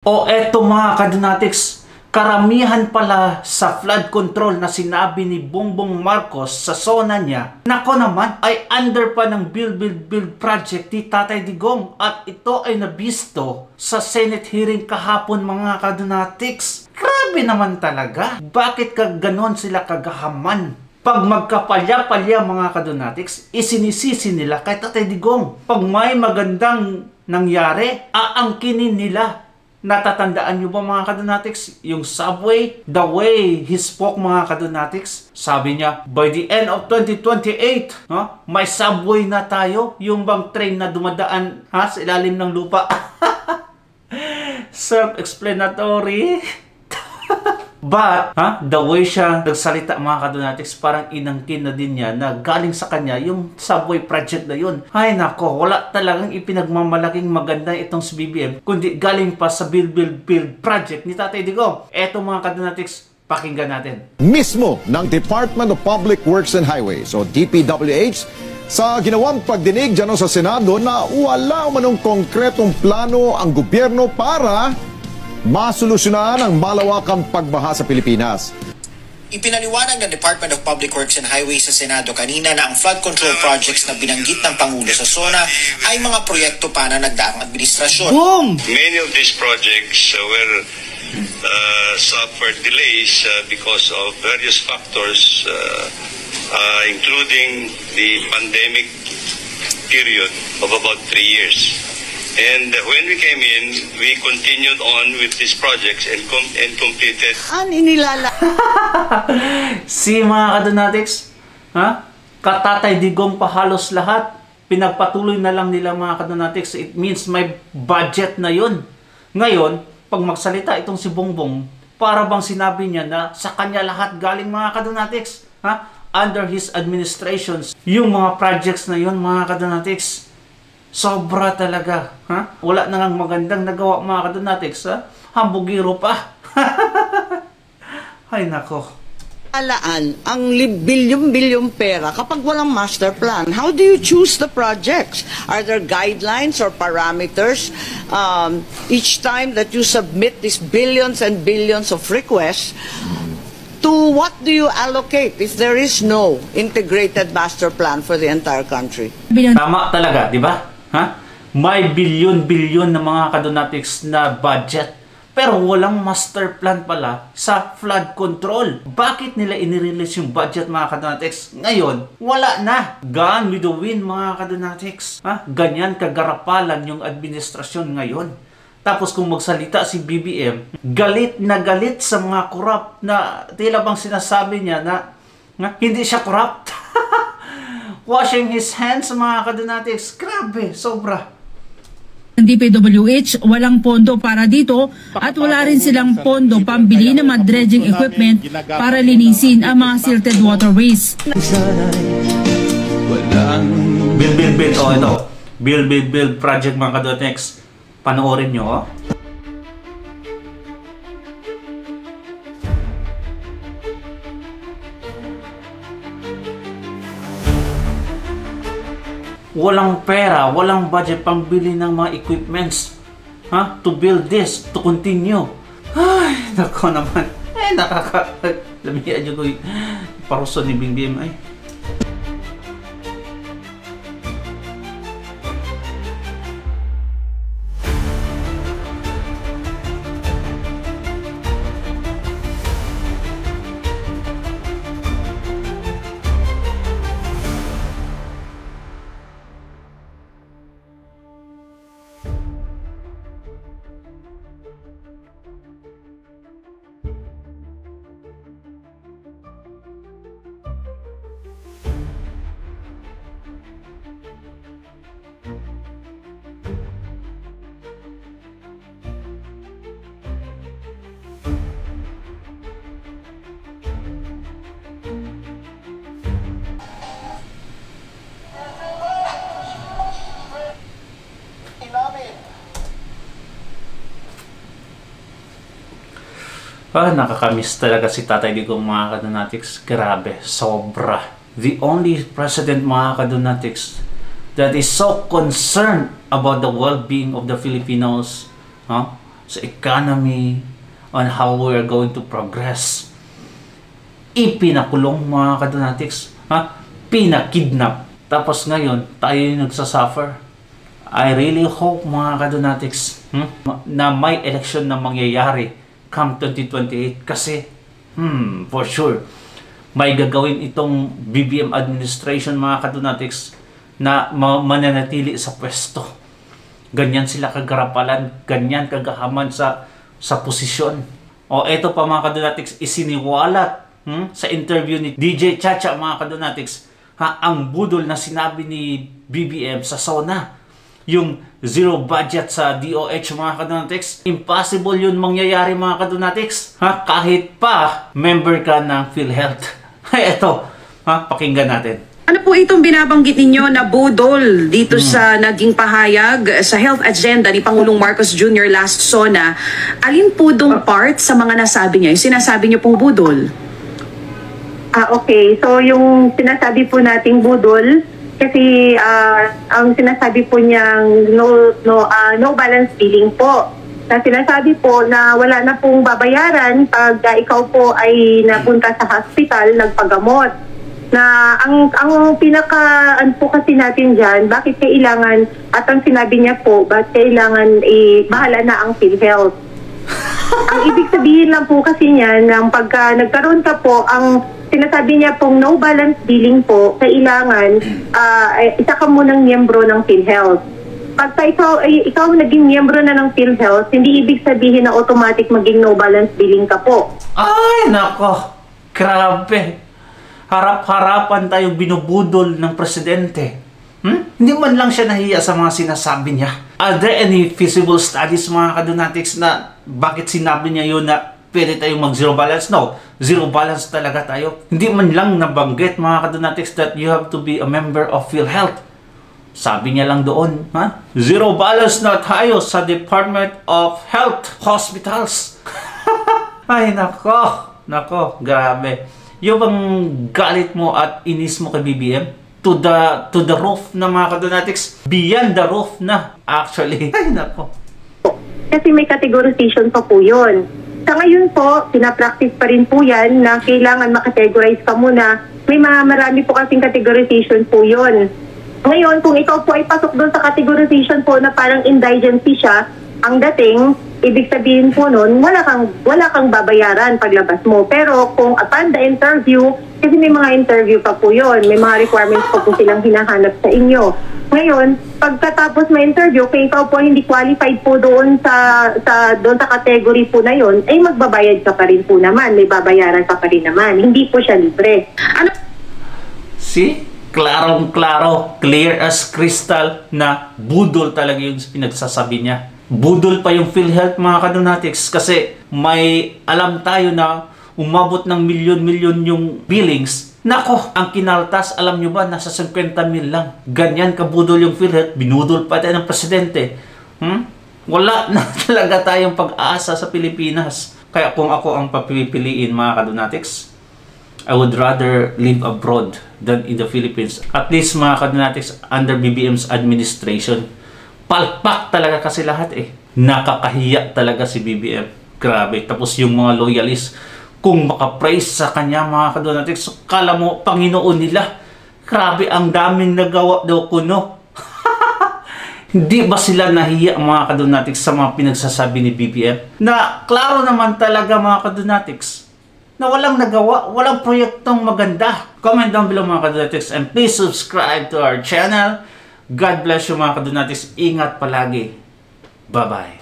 O eto mga kadonatics, karamihan pala sa flood control na sinabi ni Bongbong Marcos sa SONA niya, nako naman ay under pa ng Build project ni Tatay Digong at ito ay nabisto sa Senate hearing kahapon mga kadonatics. Grabe naman talaga. Bakit ganon sila kagahaman? Pag magkapalya-palya mga kadonatics, isinisisi nila kay Tatay Digong. Pag may magandang nangyari, aangkinin nila. Natatandaan nyo ba mga kadonatics? Yung subway, the way he spoke mga kadonatics, sabi niya, by the end of 2028, may subway na tayo. Yung bang train na dumadaan sa ilalim ng lupa. Self-explanatory. But, the way siya nagsalita mga kadonatics, parang inangkin na din niya na galing sa kanya yung subway project na yun. Ay nako, wala talagang ipinagmamalaking maganda itong si BBM, kundi galing pa sa Build project ni Tatay Digong. Eto mga kadonatics, pakinggan natin. Mismo ng Department of Public Works and Highways o DPWH sa ginawang pagdinig dyan sa Senado na wala manong konkretong plano ang gobyerno para masolusyonan ang malawakang pagbaha sa Pilipinas. Ipinaliwanag ng Department of Public Works and Highways sa Senado kanina na ang flood control projects na binanggit ng Pangulo sa SONA ay mga proyekto pa na nagdaang administrasyon. Boom! Many of these projects were suffered delays because of various factors, including the pandemic period of about 3 years. And when we came in, we continued on with these projects and completed. Si mga kadonatics, Katatay Digong pa halos lahat. Pinagpatuloy na lang nila mga kadonatics. It means may budget na yun. Ngayon, pag magsalita itong si Bongbong, para bang sinabi niya na sa kanya lahat galing mga kadonatics. Under his administrations, yung mga projects na yun mga kadonatics, sobra talaga. Wala na ngang magandang nagawa mga kadonatics. Hambugiro pa. Ay nako. Alaan ang bilyon-bilyon pera kapag walang master plan. How do you choose the projects? Are there guidelines or parameters each time that you submit these billions and billions of requests? To what do you allocate if there is no integrated master plan for the entire country? Tama talaga, di ba? May bilyon-bilyon na mga kadonatics na budget, pero walang master plan pala sa flood control. Bakit nila inirelease yung budget mga kadonatics? Ngayon, wala na. Gone with the wind mga kadonatics. Ganyan kagarapalan yung administrasyon ngayon. Tapos kung magsalita si BBM, galit na galit sa mga corrupt na tila bang sinasabi niya na hindi siya corrupt. Washing his hands mga kadonatics. Grabe, sobra. Ang DPWH walang pondo para dito at wala rin silang pondo pambili ng mga dredging equipment para linisin ang mga silted waterways. Build project mga kadonatics. Panoorin nyo, walang pera, walang budget pang bili ng mga equipments to build this, to continue. Ay, nako naman. Ay, lamihan nyo ko yung paruso ni BBM. Ay. Nakakamiss talaga si Tatay Digong mga kadonatics. Grabe, sobra. The only president mga kadonatics that is so concerned about the well-being of the Filipinos, sa economy, on how we are going to progress. Ipinakulong mga kadonatics, pinakidnap. Tapos ngayon, tayo yung nagsasuffer. I really hope mga kadonatics na may election na mangyayari come 2028 kasi for sure may gagawin itong BBM administration mga kadonatics na mananatili sa pwesto. Ganyan sila kagarapalan, ganyan kagahaman sa posisyon. O eto pa mga kadonatics, isiniwalat sa interview ni DJ Chacha mga kadonatics, ang budol na sinabi ni BBM sa SONA, yung zero budget sa DOH mga kadonatics, impossible yun mangyayari mga kadonatics, kahit pa member ka ng PhilHealth. Eto, pakinggan natin. Ano po itong binabanggit ninyo na budol dito sa naging pahayag sa health agenda ni Pangulong Marcos Jr. last SONA? Alin po dong part sa mga nasabi niya? Yung sinasabi niyo pong budol? Okay. So yung sinasabi po nating budol, kasi ang sinasabi po niyang no balance billing po. Na sinasabi po na wala na pong babayaran pag ikaw po ay napunta sa hospital, nagpagamot. Na ang pinaka po kasi natin dyan, bakit kailangan, at ang sinabi niya po, bakit kailangan bahala na ang PhilHealth. Ang ibig sabihin lang po kasi niya, nang pagka nagkaroon ka po, ang sinasabi niya pong no balance billing po, kailangan isa ka munang miyembro ng PhilHealth. Pagka ikaw naging miyembro na ng PhilHealth, hindi ibig sabihin na automatic maging no balance billing ka po. Ay, nako. Grabe. Harap-harapan tayong binubudol ng presidente. Hindi man lang siya nahiya sa mga sinasabi niya. Are there any feasible studies mga kadonatics na bakit sinabi niya yun na pwede tayong mag-zero balance? No, zero balance talaga tayo. Hindi man lang nabanggit mga kadonatics that you have to be a member of PhilHealth. Sabi niya lang doon, zero balance na tayo sa Department of Health Hospitals. Ay, nako, grabe. Yung bang galit mo at inis mo kay BBM? To the roof na mga kadonatics, beyond the roof na, actually. Ay, nako. Kasi may categorization pa po yun. Sa ngayon po, pinapractice pa rin po yan na kailangan makategorize ka muna. May marami po kasing categorization po yun. Ngayon, kung ikaw po ay pasok doon sa categorization po na parang indigency siya, ang dating, ibig sabihin po nun, wala kang babayaran paglabas mo. Pero kung upon the interview, kasi may mga interview pa po yun, may mga requirements pa po silang hinahanap sa inyo. Ngayon, pagkatapos may interview, kung ikaw po hindi qualified po doon sa category po na yun, ay magbabayad ka pa rin po naman, may babayaran ka pa rin naman. Hindi po siya libre. See? Klarong-klaro, clear as crystal na budol talaga yung pinagsasabi niya. Budol pa yung PhilHealth mga kadonatics kasi may alam tayo na umabot ng milyon-milyon yung billings. Nako, ang kinaltas, alam nyo ba, nasa 50 mil lang. Ganyan kabudol yung PhilHealth, binudol pa tayo ng presidente. Wala na talaga tayong pag-asa sa Pilipinas. Kaya kung ako ang papipiliin mga kadonatics, I would rather live abroad than in the Philippines. At least mga kadonatics, under BBM's administration, palpak talaga kasi lahat Nakakahiya talaga si BBM. Grabe. Tapos yung mga loyalists, kung makapraise sa kanya mga kadonatics, kala mo Panginoon nila. Grabe, ang daming nagawa daw kuno. Hindi ba sila nahiya mga kadonatics sa mga pinagsasabi ni BBM? Na klaro naman talaga mga kadonatics na walang nagawa, walang proyektong maganda. Comment down below mga kadonatics and please subscribe to our channel. God bless you mga kadonatics. Ingat palagi. Bye-bye.